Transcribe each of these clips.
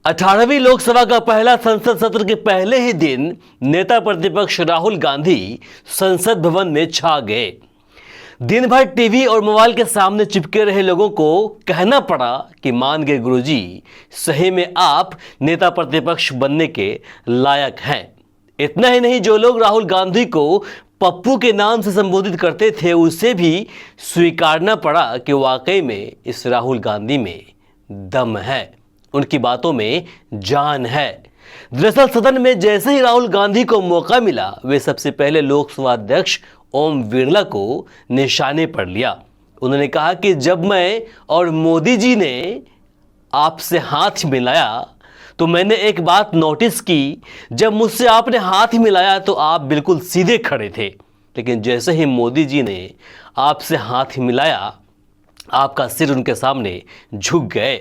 18वीं लोकसभा का पहला संसद सत्र के पहले ही दिन नेता प्रतिपक्ष राहुल गांधी संसद भवन में छा गए। दिन भर टीवी और मोबाइल के सामने चिपके रहे लोगों को कहना पड़ा कि मान गए गुरुजी, सही में आप नेता प्रतिपक्ष बनने के लायक हैं। इतना ही नहीं, जो लोग राहुल गांधी को पप्पू के नाम से संबोधित करते थे उसे भी स्वीकारना पड़ा कि वाकई में इस राहुल गांधी में दम है, उनकी बातों में जान है। दरअसल सदन में जैसे ही राहुल गांधी को मौका मिला, वे सबसे पहले लोकसभा अध्यक्ष ओम बिरला को निशाने पर लिया। उन्होंने कहा कि जब मैं और मोदी जी ने आपसे हाथ मिलाया तो मैंने एक बात नोटिस की, जब मुझसे आपने हाथ मिलाया तो आप बिल्कुल सीधे खड़े थे, लेकिन जैसे ही मोदी जी ने आपसे हाथ मिलाया आपका सिर उनके सामने झुक गए।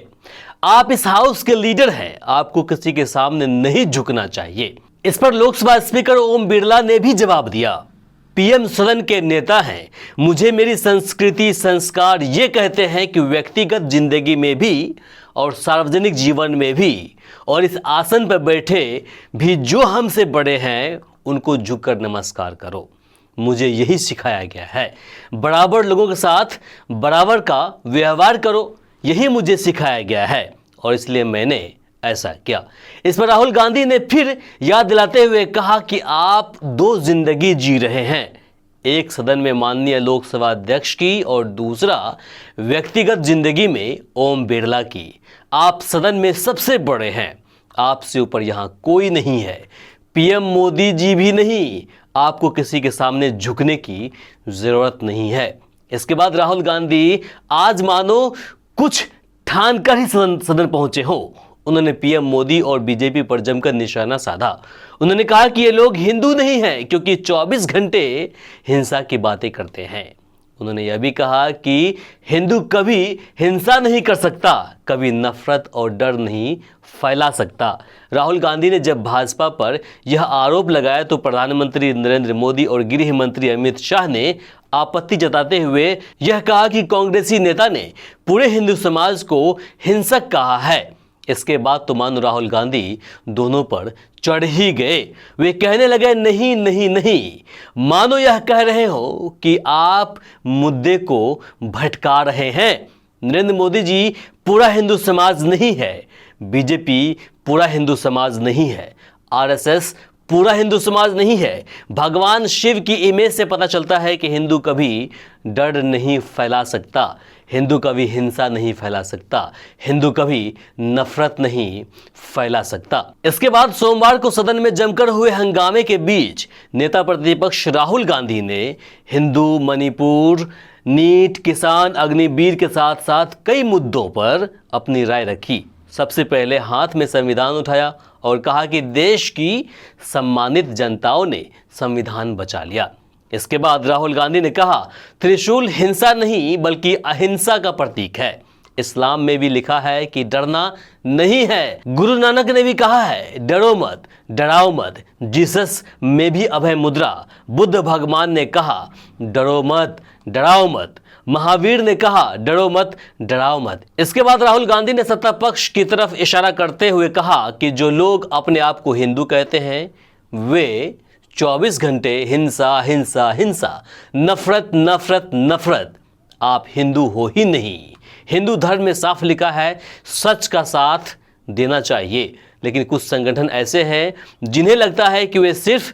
आप इस हाउस के लीडर हैं, आपको किसी के सामने नहीं झुकना चाहिए। इस पर लोकसभा स्पीकर ओम बिरला ने भी जवाब दिया, पीएम सदन के नेता हैं, मुझे मेरी संस्कृति संस्कार ये कहते हैं कि व्यक्तिगत जिंदगी में भी और सार्वजनिक जीवन में भी और इस आसन पर बैठे भी जो हमसे बड़े हैं उनको झुककर नमस्कार करो। मुझे यही सिखाया गया है, बराबर लोगों के साथ बराबर का व्यवहार करो, यही मुझे सिखाया गया है और इसलिए मैंने ऐसा किया। इस पर राहुल गांधी ने फिर याद दिलाते हुए कहा कि आप दो जिंदगी जी रहे हैं, एक सदन में माननीय लोकसभा अध्यक्ष की और दूसरा व्यक्तिगत जिंदगी में ओम बिरला की। आप सदन में सबसे बड़े हैं, आपसे ऊपर यहां कोई नहीं है, पीएम मोदी जी भी नहीं, आपको किसी के सामने झुकने की जरूरत नहीं है। इसके बाद राहुल गांधी आज मानो कुछ ठान कर ही सदन पहुंचे हो। उन्होंने पीएम मोदी और बीजेपी पर जमकर निशाना साधा। उन्होंने कहा कि ये लोग हिंदू नहीं हैं क्योंकि 24 घंटे हिंसा की बातें करते हैं। उन्होंने यह भी कहा कि हिंदू कभी हिंसा नहीं कर सकता, कभी नफरत और डर नहीं फैला सकता। राहुल गांधी ने जब भाजपा पर यह आरोप लगाया तो प्रधानमंत्री नरेंद्र मोदी और गृह मंत्री अमित शाह ने आपत्ति जताते हुए यह कहा कि कांग्रेसी नेता ने पूरे हिंदू समाज को हिंसक कहा है। इसके बाद तो मानो राहुल गांधी दोनों पर चढ़ ही गए। वे कहने लगे, नहीं नहीं नहीं, मानो यह कह रहे हो कि आप मुद्दे को भटका रहे हैं। नरेंद्र मोदी जी पूरा हिंदू समाज नहीं है, बीजेपी पूरा हिंदू समाज नहीं है, आरएसएस पूरा हिंदू समाज नहीं है। भगवान शिव की इमेज से पता चलता है कि हिंदू कभी डर नहीं फैला सकता, हिंदू कभी हिंसा नहीं फैला सकता, हिंदू कभी नफरत नहीं फैला सकता। इसके बाद सोमवार को सदन में जमकर हुए हंगामे के बीच नेता प्रतिपक्ष राहुल गांधी ने हिंदू, मणिपुर, नीट, किसान, अग्निवीर के साथ साथ कई मुद्दों पर अपनी राय रखी। सबसे पहले हाथ में संविधान उठाया और कहा कि देश की सम्मानित जनताओं ने संविधान बचा लिया। इसके बाद राहुल गांधी ने कहा, त्रिशूल हिंसा नहीं बल्कि अहिंसा का प्रतीक है। इस्लाम में भी लिखा है कि डरना नहीं है। गुरु नानक ने भी कहा है, डरो मत, डराओ मत। जीसस में भी अभय मुद्रा। बुद्ध भगवान ने कहा, डरो मत, डराओ मत। महावीर ने कहा, डरो मत, डराओ मत। इसके बाद राहुल गांधी ने सत्ता पक्ष की तरफ इशारा करते हुए कहा कि जो लोग अपने आप को हिंदू कहते हैं वे 24 घंटे हिंसा हिंसा हिंसा, नफरत नफरत नफरत। आप हिंदू हो ही नहीं। हिंदू धर्म में साफ लिखा है, सच का साथ देना चाहिए, लेकिन कुछ संगठन ऐसे हैं जिन्हें लगता है कि वे सिर्फ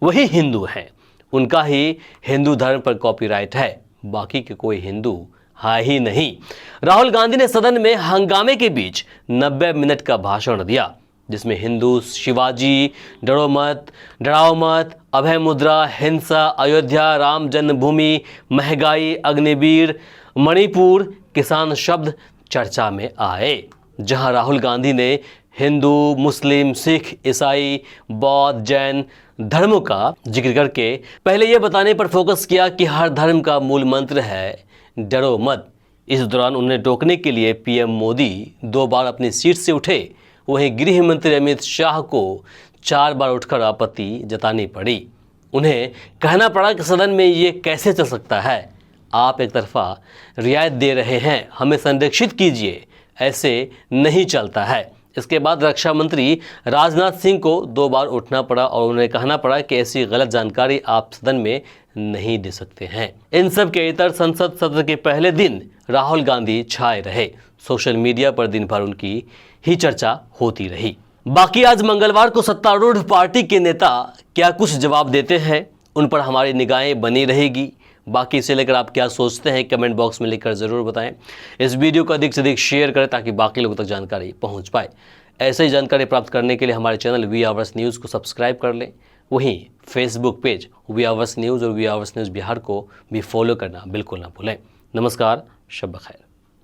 वही हिंदू हैं, उनका ही हिंदू धर्म पर कॉपीराइट है, बाकी के कोई हिंदू है ही नहीं। राहुल गांधी ने सदन में हंगामे के बीच 90 मिनट का भाषण दिया, जिसमें हिंदू, शिवाजी, डरो मत, डराओ मत, अभय मुद्रा, हिंसा, अयोध्या, राम जन्मभूमि, महंगाई, अग्निवीर, मणिपुर, किसान शब्द चर्चा में आए। जहां राहुल गांधी ने हिंदू, मुस्लिम, सिख, ईसाई, बौद्ध, जैन धर्मों का जिक्र करके पहले यह बताने पर फोकस किया कि हर धर्म का मूल मंत्र है डरो मत। इस दौरान उन्हें टोकने के लिए पीएम मोदी 2 बार अपनी सीट से उठे, वहीं गृह मंत्री अमित शाह को 4 बार उठकर आपत्ति जतानी पड़ी। उन्हें कहना पड़ा कि सदन में ये कैसे चल सकता है, आप एक तरफा रियायत दे रहे हैं, हमें संरक्षित कीजिए, ऐसे नहीं चलता है। इसके बाद रक्षा मंत्री राजनाथ सिंह को 2 बार उठना पड़ा और उन्हें कहना पड़ा कि ऐसी गलत जानकारी आप सदन में नहीं दे सकते हैं। इन सब के इतर संसद सत्र के पहले दिन राहुल गांधी छाए रहे। सोशल मीडिया पर दिन भर उनकी ही चर्चा होती रही। बाकी आज मंगलवार को सत्तारूढ़ पार्टी के नेता क्या कुछ जवाब देते हैं, उन पर हमारी निगाहें बनी रहेगी। बाकी इसे लेकर आप क्या सोचते हैं कमेंट बॉक्स में लिखकर ज़रूर बताएं। इस वीडियो को अधिक से अधिक शेयर करें ताकि बाकी लोगों तक जानकारी पहुंच पाए। ऐसे ही जानकारी प्राप्त करने के लिए हमारे चैनल वी आवर्स न्यूज़ को सब्सक्राइब कर लें। वहीं Facebook page V hours news और वी आवर्स न्यूज़ बिहार को भी फॉलो करना बिल्कुल ना भूलें। नमस्कार, शब बखैर।